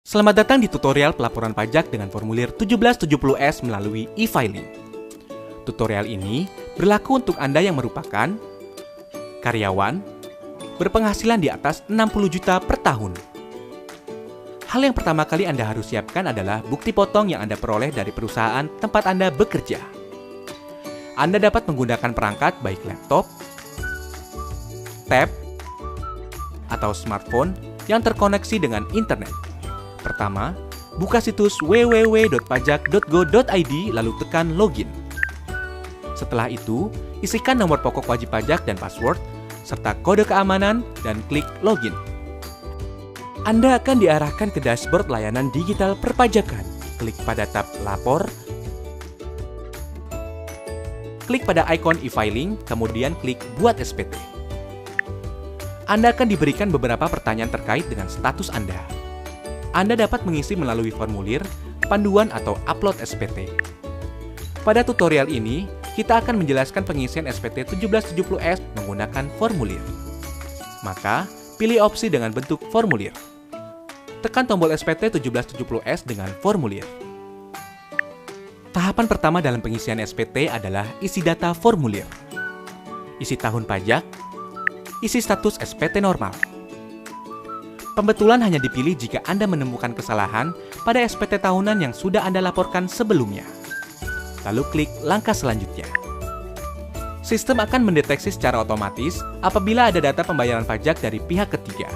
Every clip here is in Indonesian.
Selamat datang di tutorial pelaporan pajak dengan formulir 1770S melalui e-filing. Tutorial ini berlaku untuk Anda yang merupakan karyawan berpenghasilan di atas 60 juta per tahun. Hal yang pertama kali Anda harus siapkan adalah bukti potong yang Anda peroleh dari perusahaan tempat Anda bekerja. Anda dapat menggunakan perangkat baik laptop, tab, atau smartphone yang terkoneksi dengan internet. Pertama, buka situs www.pajak.go.id lalu tekan login. Setelah itu, isikan nomor pokok wajib pajak dan password, serta kode keamanan dan klik login. Anda akan diarahkan ke dashboard layanan digital perpajakan. Klik pada tab Lapor, klik pada ikon e-filing, kemudian klik Buat SPT. Anda akan diberikan beberapa pertanyaan terkait dengan status Anda. Anda dapat mengisi melalui formulir, panduan, atau upload SPT. Pada tutorial ini, kita akan menjelaskan pengisian SPT 1770S menggunakan formulir. Maka, pilih opsi dengan bentuk formulir. Tekan tombol SPT 1770S dengan formulir. Tahapan pertama dalam pengisian SPT adalah isi data formulir. Isi tahun pajak, isi status SPT normal. Pembetulan hanya dipilih jika Anda menemukan kesalahan pada SPT tahunan yang sudah Anda laporkan sebelumnya. Lalu klik langkah selanjutnya. Sistem akan mendeteksi secara otomatis apabila ada data pembayaran pajak dari pihak ketiga.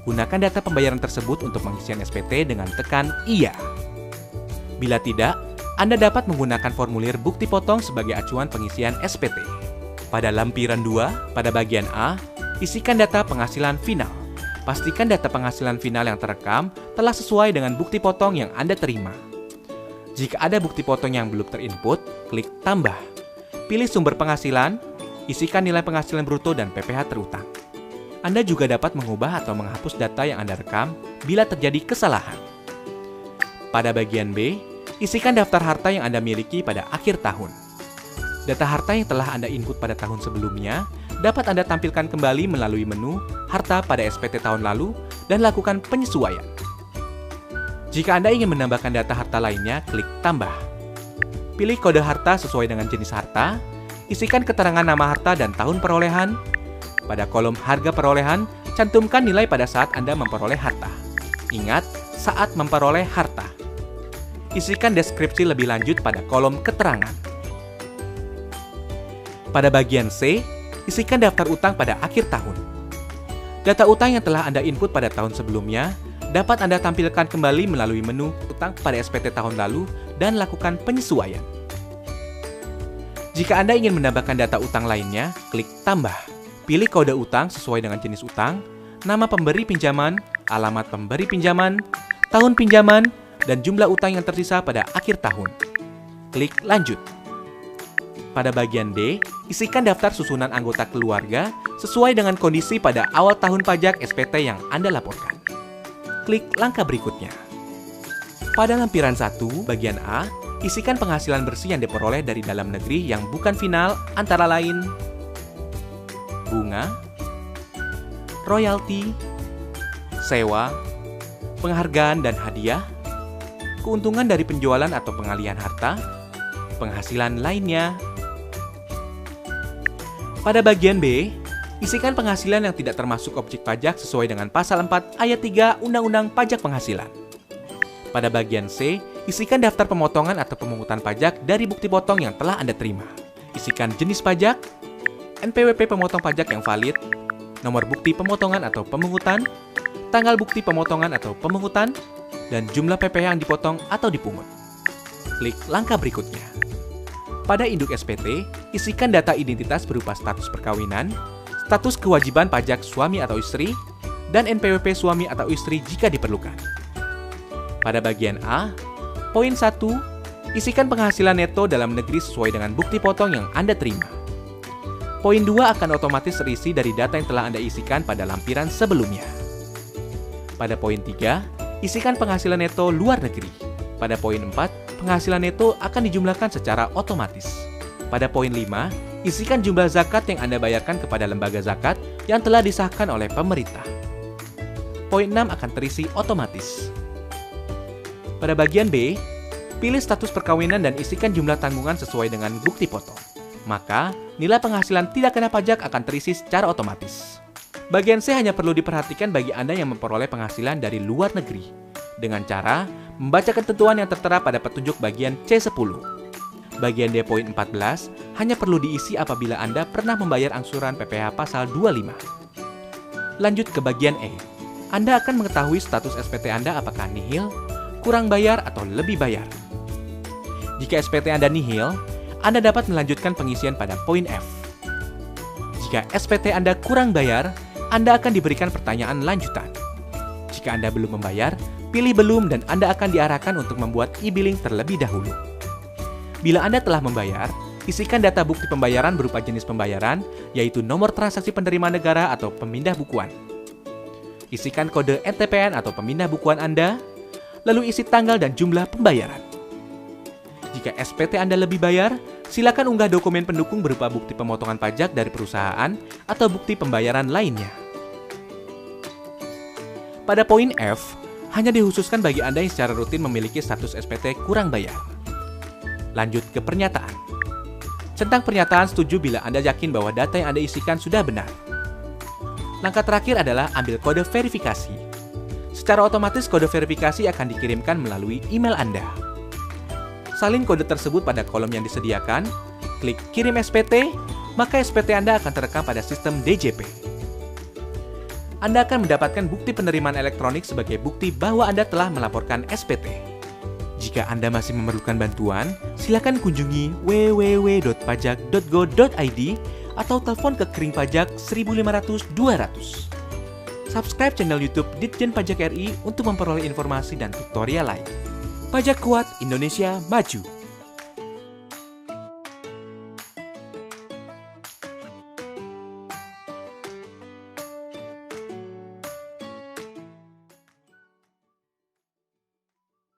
Gunakan data pembayaran tersebut untuk pengisian SPT dengan tekan Iya. Bila tidak, Anda dapat menggunakan formulir bukti potong sebagai acuan pengisian SPT. Pada lampiran 2, pada bagian A, isikan data penghasilan final. Pastikan data penghasilan final yang terekam telah sesuai dengan bukti potong yang Anda terima. Jika ada bukti potong yang belum terinput, klik Tambah. Pilih sumber penghasilan, isikan nilai penghasilan bruto dan PPh terutang. Anda juga dapat mengubah atau menghapus data yang Anda rekam bila terjadi kesalahan. Pada bagian B, isikan daftar harta yang Anda miliki pada akhir tahun. Data harta yang telah Anda input pada tahun sebelumnya dapat Anda tampilkan kembali melalui menu Harta pada SPT tahun lalu dan lakukan penyesuaian. Jika Anda ingin menambahkan data harta lainnya, klik Tambah. Pilih kode harta sesuai dengan jenis harta, isikan keterangan nama harta dan tahun perolehan. Pada kolom harga perolehan, cantumkan nilai pada saat Anda memperoleh harta. Ingat, saat memperoleh harta. Isikan deskripsi lebih lanjut pada kolom keterangan. Pada bagian C, isikan daftar utang pada akhir tahun. Data utang yang telah Anda input pada tahun sebelumnya dapat Anda tampilkan kembali melalui menu utang pada SPT tahun lalu dan lakukan penyesuaian. Jika Anda ingin menambahkan data utang lainnya, klik Tambah. Pilih kode utang sesuai dengan jenis utang, nama pemberi pinjaman, alamat pemberi pinjaman, tahun pinjaman, dan jumlah utang yang tersisa pada akhir tahun. Klik Lanjut. Pada bagian D, isikan daftar susunan anggota keluarga sesuai dengan kondisi pada awal tahun pajak SPT yang Anda laporkan. Klik langkah berikutnya. Pada lampiran 1, bagian A, isikan penghasilan bersih yang diperoleh dari dalam negeri yang bukan final antara lain bunga, royalti, sewa, penghargaan dan hadiah, keuntungan dari penjualan atau pengalihan harta, penghasilan lainnya. Pada bagian B, isikan penghasilan yang tidak termasuk objek pajak sesuai dengan pasal 4 ayat 3 Undang-Undang Pajak Penghasilan. Pada bagian C, isikan daftar pemotongan atau pemungutan pajak dari bukti potong yang telah Anda terima. Isikan jenis pajak, NPWP pemotong pajak yang valid, nomor bukti pemotongan atau pemungutan, tanggal bukti pemotongan atau pemungutan, dan jumlah PPh yang dipotong atau dipungut. Klik langkah berikutnya. Pada induk SPT, isikan data identitas berupa status perkawinan, status kewajiban pajak suami atau istri, dan NPWP suami atau istri jika diperlukan. Pada bagian A, poin 1, isikan penghasilan neto dalam negeri sesuai dengan bukti potong yang Anda terima. Poin 2 akan otomatis terisi dari data yang telah Anda isikan pada lampiran sebelumnya. Pada poin 3, isikan penghasilan neto luar negeri. Pada poin 4, penghasilan neto akan dijumlahkan secara otomatis. Pada poin 5, isikan jumlah zakat yang Anda bayarkan kepada lembaga zakat yang telah disahkan oleh pemerintah. Poin 6 akan terisi otomatis. Pada bagian B, pilih status perkawinan dan isikan jumlah tanggungan sesuai dengan bukti foto. Maka, nilai penghasilan tidak kena pajak akan terisi secara otomatis. Bagian C hanya perlu diperhatikan bagi Anda yang memperoleh penghasilan dari luar negeri, dengan cara membaca ketentuan yang tertera pada petunjuk bagian C10. Bagian D poin 14 hanya perlu diisi apabila Anda pernah membayar angsuran PPh pasal 25. Lanjut ke bagian E. Anda akan mengetahui status SPT Anda apakah nihil, kurang bayar, atau lebih bayar. Jika SPT Anda nihil, Anda dapat melanjutkan pengisian pada poin F. Jika SPT Anda kurang bayar, Anda akan diberikan pertanyaan lanjutan. Jika Anda belum membayar, pilih belum dan Anda akan diarahkan untuk membuat e-billing terlebih dahulu. Bila Anda telah membayar, isikan data bukti pembayaran berupa jenis pembayaran, yaitu nomor transaksi penerima negara atau pemindah bukuan. Isikan kode NTPN atau pemindah bukuan Anda, lalu isi tanggal dan jumlah pembayaran. Jika SPT Anda lebih bayar, silakan unggah dokumen pendukung berupa bukti pemotongan pajak dari perusahaan atau bukti pembayaran lainnya. Pada poin F, hanya dikhususkan bagi Anda yang secara rutin memiliki status SPT kurang bayar. Lanjut ke pernyataan. Centang pernyataan setuju bila Anda yakin bahwa data yang Anda isikan sudah benar. Langkah terakhir adalah ambil kode verifikasi. Secara otomatis kode verifikasi akan dikirimkan melalui email Anda. Salin kode tersebut pada kolom yang disediakan, klik kirim SPT, maka SPT Anda akan terekam pada sistem DJP. Anda akan mendapatkan bukti penerimaan elektronik sebagai bukti bahwa Anda telah melaporkan SPT. Jika Anda masih memerlukan bantuan, silakan kunjungi www.pajak.go.id atau telepon ke Kering Pajak 1500-200. Subscribe channel YouTube Ditjen Pajak RI untuk memperoleh informasi dan tutorial lain. Pajak kuat, Indonesia maju.